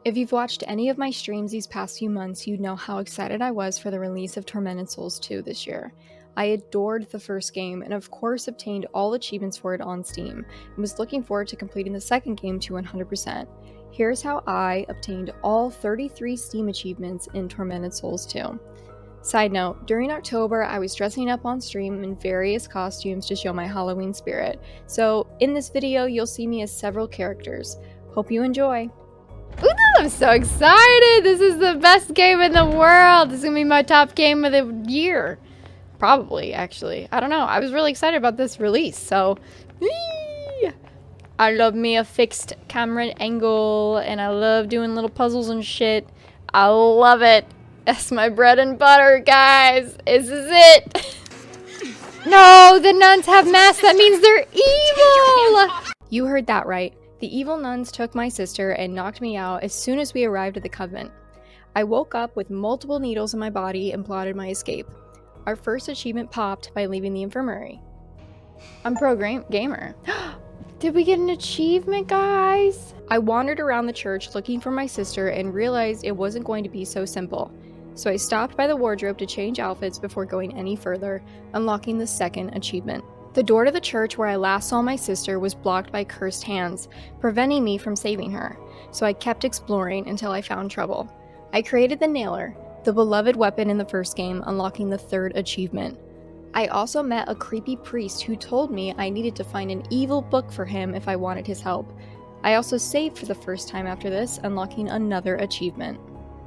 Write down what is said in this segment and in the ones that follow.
If you've watched any of my streams these past few months, you'd know how excited I was for the release of Tormented Souls 2 this year. I adored the first game and of course obtained all achievements for it on Steam, and was looking forward to completing the second game to 100%. Here's how I obtained all 33 Steam achievements in Tormented Souls 2. Side note, during October I was dressing up on stream in various costumes to show my Halloween spirit, so in this video you'll see me as several characters. Hope you enjoy! Ooh, I'm so excited! This is the best game in the world! This is gonna be my top game of the year. Probably, actually. I don't know. I was really excited about this release, so... Whee! I love me a fixed camera angle, and I love doing little puzzles and shit. I love it! That's my bread and butter, guys! This is it! No! The nuns have masks! That means they're evil! You heard that right. The evil nuns took my sister and knocked me out as soon as we arrived at the convent. I woke up with multiple needles in my body and plotted my escape. Our first achievement popped by leaving the infirmary. I'm pro gamer. Did we get an achievement, guys? I wandered around the church looking for my sister and realized it wasn't going to be so simple. So I stopped by the wardrobe to change outfits before going any further, unlocking the second achievement. The door to the church where I last saw my sister was blocked by cursed hands, preventing me from saving her, so I kept exploring until I found trouble. I created the nailer, the beloved weapon in the first game, unlocking the third achievement. I also met a creepy priest who told me I needed to find an evil book for him if I wanted his help. I also saved for the first time after this, unlocking another achievement.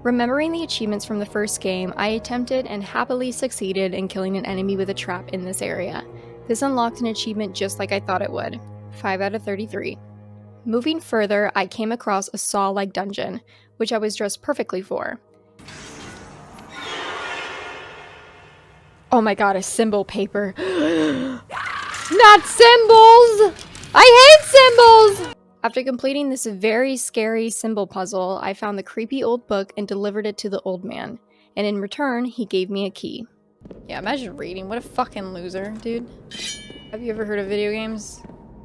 Remembering the achievements from the first game, I attempted and happily succeeded in killing an enemy with a trap in this area. This unlocked an achievement just like I thought it would. 5 out of 33. Moving further, I came across a saw-like dungeon, which I was dressed perfectly for. Oh my god, a symbol paper. Not symbols! I hate symbols! After completing this very scary symbol puzzle, I found the creepy old book and delivered it to the old man. And in return, he gave me a key. Yeah, imagine reading. What a fucking loser, dude. Have you ever heard of video games?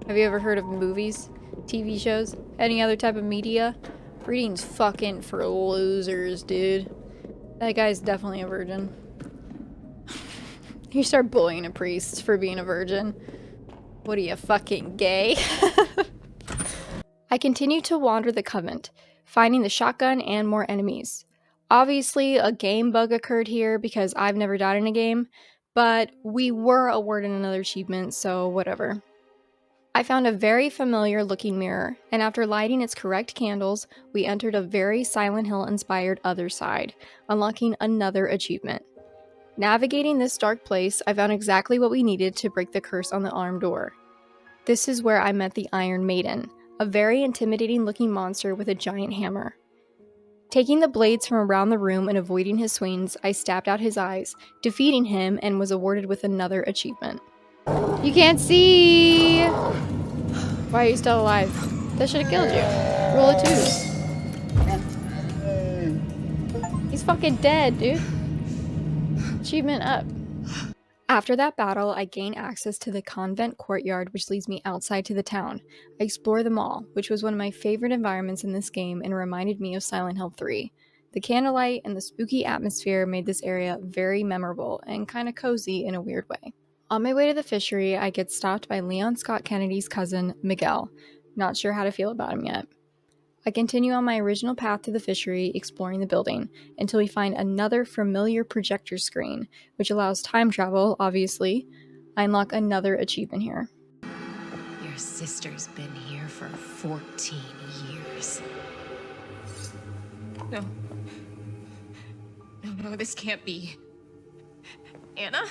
Have you ever heard of movies? TV shows? Any other type of media? Reading's fucking for losers, dude. That guy's definitely a virgin. You start bullying a priest for being a virgin. What are you, fucking gay? I continued to wander the convent, finding the shotgun and more enemies. Obviously, a game bug occurred here because I've never died in a game, but we were awarded another achievement, so whatever. I found a very familiar looking mirror, and after lighting its correct candles, we entered a very Silent Hill inspired other side, unlocking another achievement. Navigating this dark place, I found exactly what we needed to break the curse on the armed door. This is where I met the Iron Maiden, a very intimidating looking monster with a giant hammer. Taking the blades from around the room and avoiding his swings, I stabbed out his eyes, defeating him, and was awarded with another achievement. You can't see! Why are you still alive? That should have killed you. Roll a twos. He's fucking dead, dude. Achievement up. After that battle, I gained access to the convent courtyard, which leads me outside to the town. I explored the mall, which was one of my favorite environments in this game and reminded me of Silent Hill 3. The candlelight and the spooky atmosphere made this area very memorable and kind of cozy in a weird way. On my way to the Fishery, I get stopped by Leon Scott Kennedy's cousin, Miguel. Not sure how to feel about him yet. I continue on my original path to the Fishery, exploring the building, until we find another familiar projector screen, which allows time travel, obviously. I unlock another achievement here. Your sister's been here for 14 years. No. No, this can't be. Anna?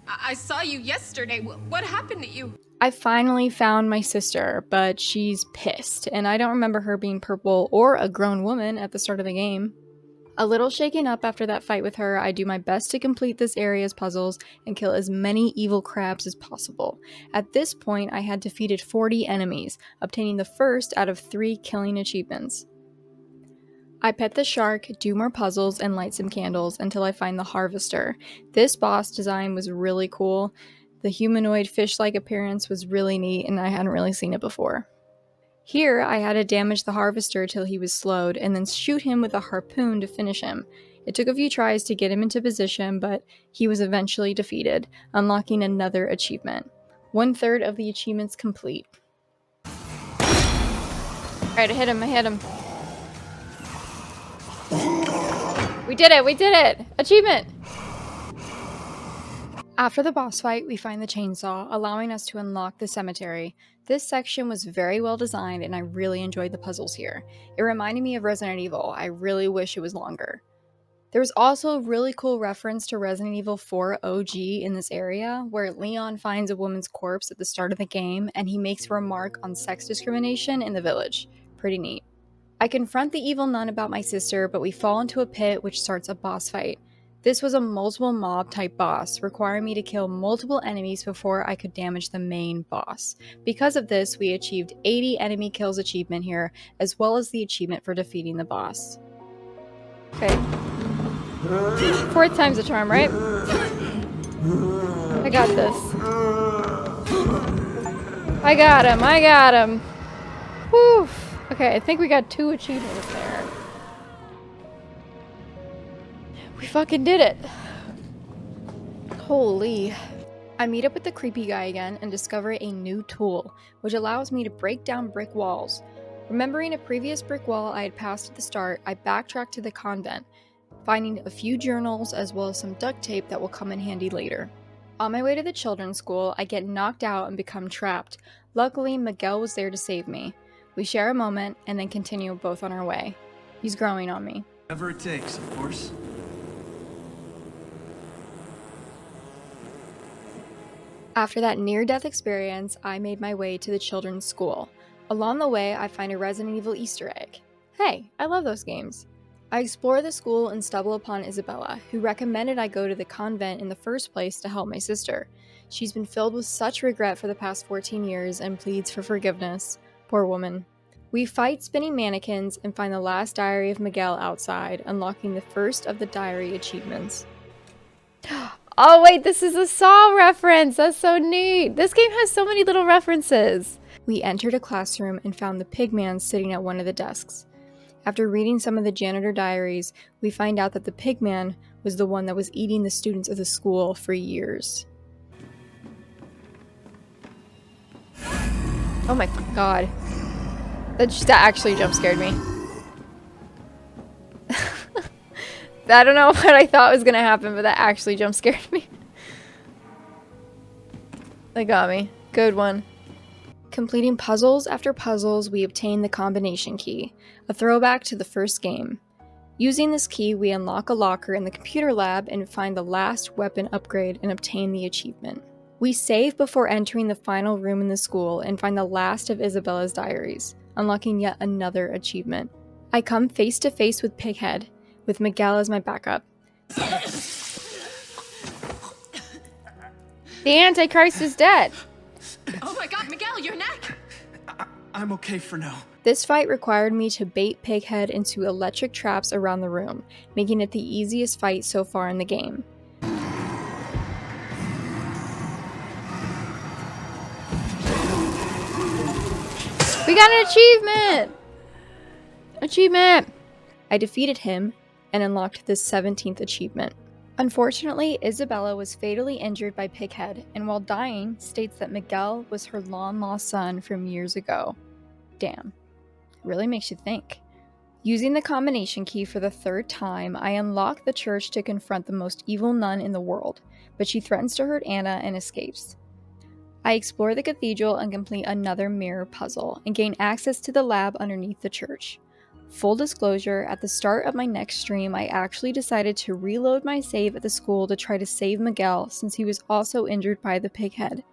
I saw you yesterday. What happened to you? I finally found my sister, but she's pissed, and I don't remember her being purple or a grown woman at the start of the game. A little shaken up after that fight with her, I do my best to complete this area's puzzles and kill as many evil crabs as possible. At this point, I had defeated 40 enemies, obtaining the first out of 3 killing achievements. I pet the shark, do more puzzles, and light some candles until I find the Harvester. This boss design was really cool. The humanoid fish-like appearance was really neat, and I hadn't really seen it before. Here, I had to damage the harvester till he was slowed, and then shoot him with a harpoon to finish him. It took a few tries to get him into position, but he was eventually defeated, unlocking another achievement. 1/3 of the achievements complete. Alright, I hit him. We did it! Achievement! After the boss fight, we find the chainsaw, allowing us to unlock the cemetery. This section was very well designed, and I really enjoyed the puzzles here. It reminded me of Resident Evil. I really wish it was longer. There was also a really cool reference to Resident Evil 4 OG in this area, where Leon finds a woman's corpse at the start of the game, and he makes a remark on sex discrimination in the village. Pretty neat. I confront the evil nun about my sister, but we fall into a pit which starts a boss fight. This was a multiple mob type boss, requiring me to kill multiple enemies before I could damage the main boss. Because of this, we achieved 80 enemy kills achievement here, as well as the achievement for defeating the boss. Okay. 4th time's a charm, right? I got this. I got him! Whew! Okay, I think we got 2 achievements there. We fucking did it! Holy. I meet up with the creepy guy again and discover a new tool, which allows me to break down brick walls. Remembering a previous brick wall I had passed at the start, I backtracked to the convent, finding a few journals as well as some duct tape that will come in handy later. On my way to the children's school, I get knocked out and become trapped. Luckily, Miguel was there to save me. We share a moment and then continue both on our way. He's growing on me. Whatever it takes, of course. After that near-death experience, I made my way to the children's school. Along the way, I find a Resident Evil Easter egg. Hey, I love those games. I explore the school and stumble upon Isabella, who recommended I go to the convent in the first place to help my sister. She's been filled with such regret for the past 14 years and pleads for forgiveness. Poor woman. We fight spinning mannequins and find the last diary of Miguel outside, unlocking the first of the diary achievements. Oh wait, this is a Saw reference! That's so neat! This game has so many little references! We entered a classroom and found the pigman sitting at one of the desks. After reading some of the janitor diaries, we find out that the pigman was the one that was eating the students of the school for years. Oh my god. That actually jump scared me. I don't know what I thought was gonna happen, but that actually jump scared me. They got me. Good one. Completing puzzles after puzzles, we obtain the combination key, a throwback to the first game. Using this key, we unlock a locker in the computer lab and find the last weapon upgrade and obtain the achievement. We save before entering the final room in the school and find the last of Isabella's diaries, unlocking yet another achievement. I come face to face with Pighead, with Miguel as my backup. The Antichrist is dead! Oh my god, Miguel, your neck! I'm okay for now. This fight required me to bait Pighead into electric traps around the room, making it the easiest fight so far in the game. We got an achievement! Achievement! I defeated him and unlocked the 17th achievement. Unfortunately, Isabella was fatally injured by Pighead, and while dying, states that Miguel was her long-lost son from years ago. Damn. It really makes you think. Using the combination key for the 3rd time, I unlock the church to confront the most evil nun in the world, but she threatens to hurt Anna and escapes. I explore the cathedral and complete another mirror puzzle, and gain access to the lab underneath the church. Full disclosure, at the start of my next stream, I actually decided to reload my save at the school to try to save Miguel since he was also injured by the pighead.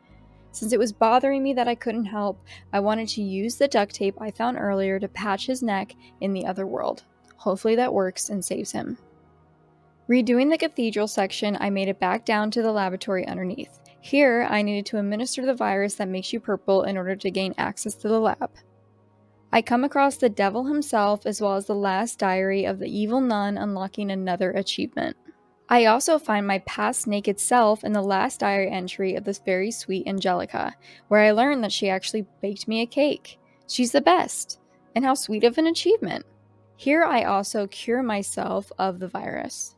Since it was bothering me that I couldn't help, I wanted to use the duct tape I found earlier to patch his neck in the other world. Hopefully that works and saves him. Redoing the cathedral section, I made it back down to the laboratory underneath. Here, I needed to administer the virus that makes you purple in order to gain access to the lab. I come across the devil himself as well as the last diary of the evil nun, unlocking another achievement. I also find my past naked self in the last diary entry of this very sweet Angelica, where I learned that she actually baked me a cake. She's the best. And how sweet of an achievement. Here I also cure myself of the virus.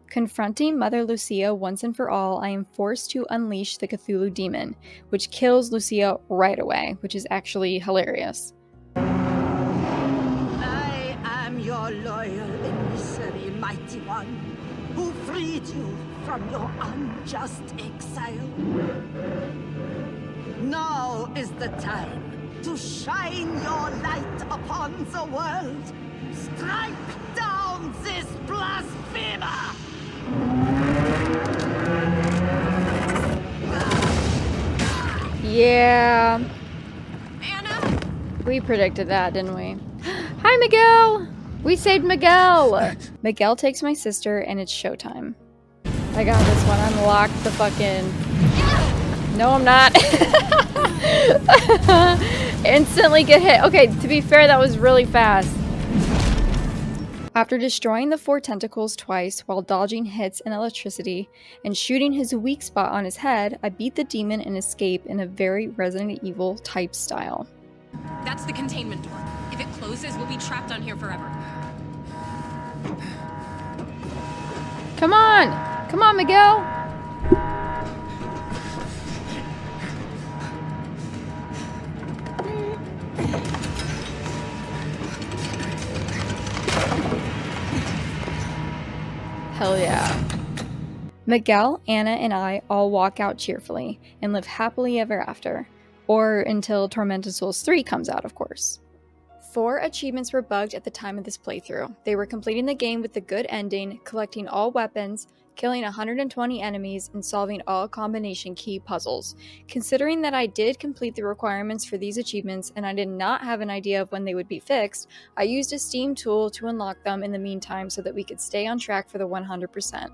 Confronting Mother Lucia once and for all, I am forced to unleash the Cthulhu demon, which kills Lucia right away, which is actually hilarious. I am your loyal emissary, mighty one, who freed you from your unjust exile. Now is the time to shine your light upon the world. Strike down this blasphemer! Yeah, Anna? we predicted that, didn't we? Hi, Miguel! We saved Miguel! Miguel takes my sister, and it's showtime. I got this one. Unlock the fucking... No, I'm not. Instantly get hit. Okay, to be fair, that was really fast. After destroying the 4 tentacles twice while dodging hits and electricity and shooting his weak spot on his head, I beat the demon and escape in a very Resident Evil type style. That's the containment door. If it closes, we'll be trapped on here forever. Come on! Come on, Miguel! Hell yeah. Miguel, Anna, and I all walk out cheerfully and live happily ever after. Or until Tormented Souls 3 comes out, of course. 4 achievements were bugged at the time of this playthrough. They were completing the game with a good ending, collecting all weapons, killing 120 enemies, and solving all combination key puzzles. Considering that I did complete the requirements for these achievements and I did not have an idea of when they would be fixed, I used a Steam tool to unlock them in the meantime so that we could stay on track for the 100%.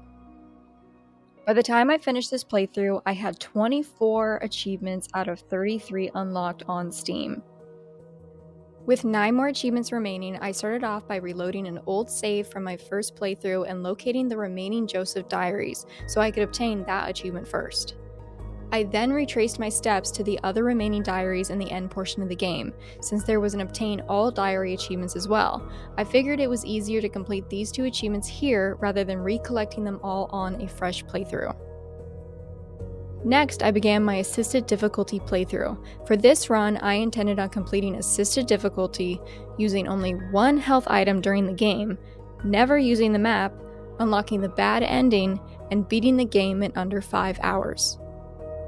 By the time I finished this playthrough, I had 24 achievements out of 33 unlocked on Steam. With 9 more achievements remaining, I started off by reloading an old save from my first playthrough and locating the remaining Joseph diaries so I could obtain that achievement first. I then retraced my steps to the other remaining diaries in the end portion of the game, since there was an obtain all diary achievements as well. I figured it was easier to complete these 2 achievements here rather than recollecting them all on a fresh playthrough. Next, I began my assisted difficulty playthrough. For this run, I intended on completing assisted difficulty using only 1 health item during the game, never using the map, unlocking the bad ending, and beating the game in under 5 hours.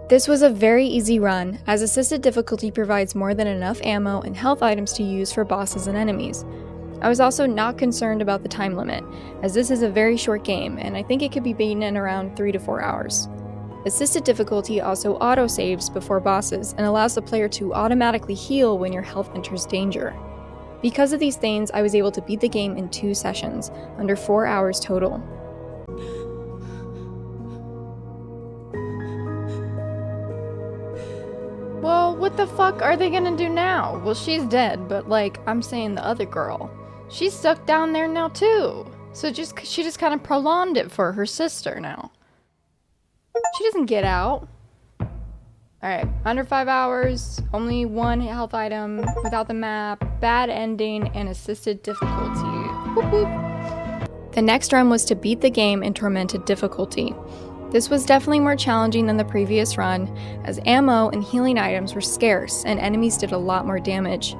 This was a very easy run, as assisted difficulty provides more than enough ammo and health items to use for bosses and enemies. I was also not concerned about the time limit, as this is a very short game, and I think it could be beaten in around 3 to 4 hours. Assisted difficulty also auto-saves before bosses and allows the player to automatically heal when your health enters danger. Because of these things, I was able to beat the game in 2 sessions, under 4 hours total. Well, what the fuck are they gonna do now? Well, she's dead, but like, I'm saying the other girl. She's stuck down there now too. So she just kind of prolonged it for her sister now. She doesn't get out. Alright, under 5 hours, only 1 health item, without the map, bad ending, and assisted difficulty. Whoop whoop. The next run was to beat the game in Tormented difficulty. This was definitely more challenging than the previous run, as ammo and healing items were scarce and enemies did a lot more damage.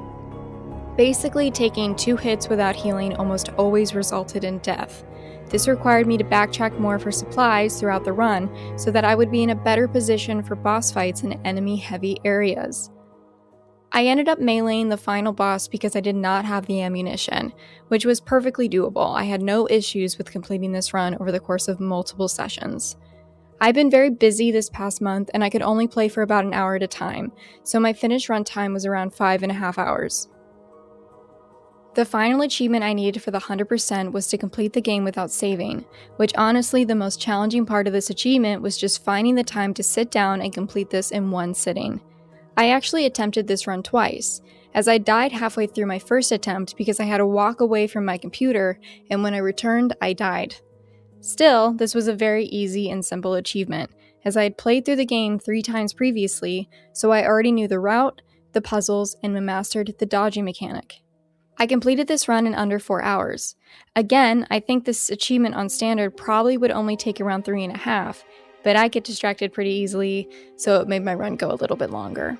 Basically, taking 2 hits without healing almost always resulted in death. This required me to backtrack more for supplies throughout the run so that I would be in a better position for boss fights in enemy-heavy areas. I ended up meleeing the final boss because I did not have the ammunition, which was perfectly doable. I had no issues with completing this run over the course of multiple sessions. I've been very busy this past month and I could only play for about an hour at a time, so my finished run time was around 5.5 hours. The final achievement I needed for the 100% was to complete the game without saving, which honestly the most challenging part of this achievement was just finding the time to sit down and complete this in one sitting. I actually attempted this run twice, as I died halfway through my first attempt because I had to walk away from my computer, and when I returned, I died. Still, this was a very easy and simple achievement, as I had played through the game 3 times previously, so I already knew the route, the puzzles, and mastered the dodging mechanic. I completed this run in under 4 hours. Again, I think this achievement on standard probably would only take around 3.5, but I get distracted pretty easily, so it made my run go a little bit longer.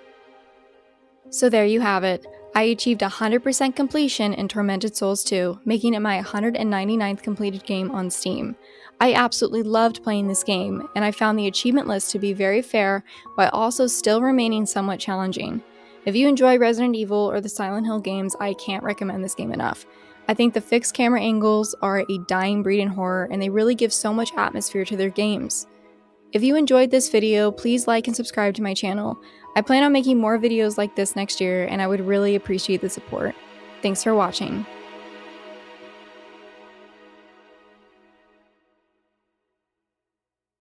So there you have it. I achieved 100% completion in Tormented Souls 2, making it my 199th completed game on Steam. I absolutely loved playing this game, and I found the achievement list to be very fair while also still remaining somewhat challenging. If you enjoy Resident Evil or the Silent Hill games, I can't recommend this game enough. I think the fixed camera angles are a dying breed in horror, and they really give so much atmosphere to their games. If you enjoyed this video, please like and subscribe to my channel. I plan on making more videos like this next year, and I would really appreciate the support. Thanks for watching.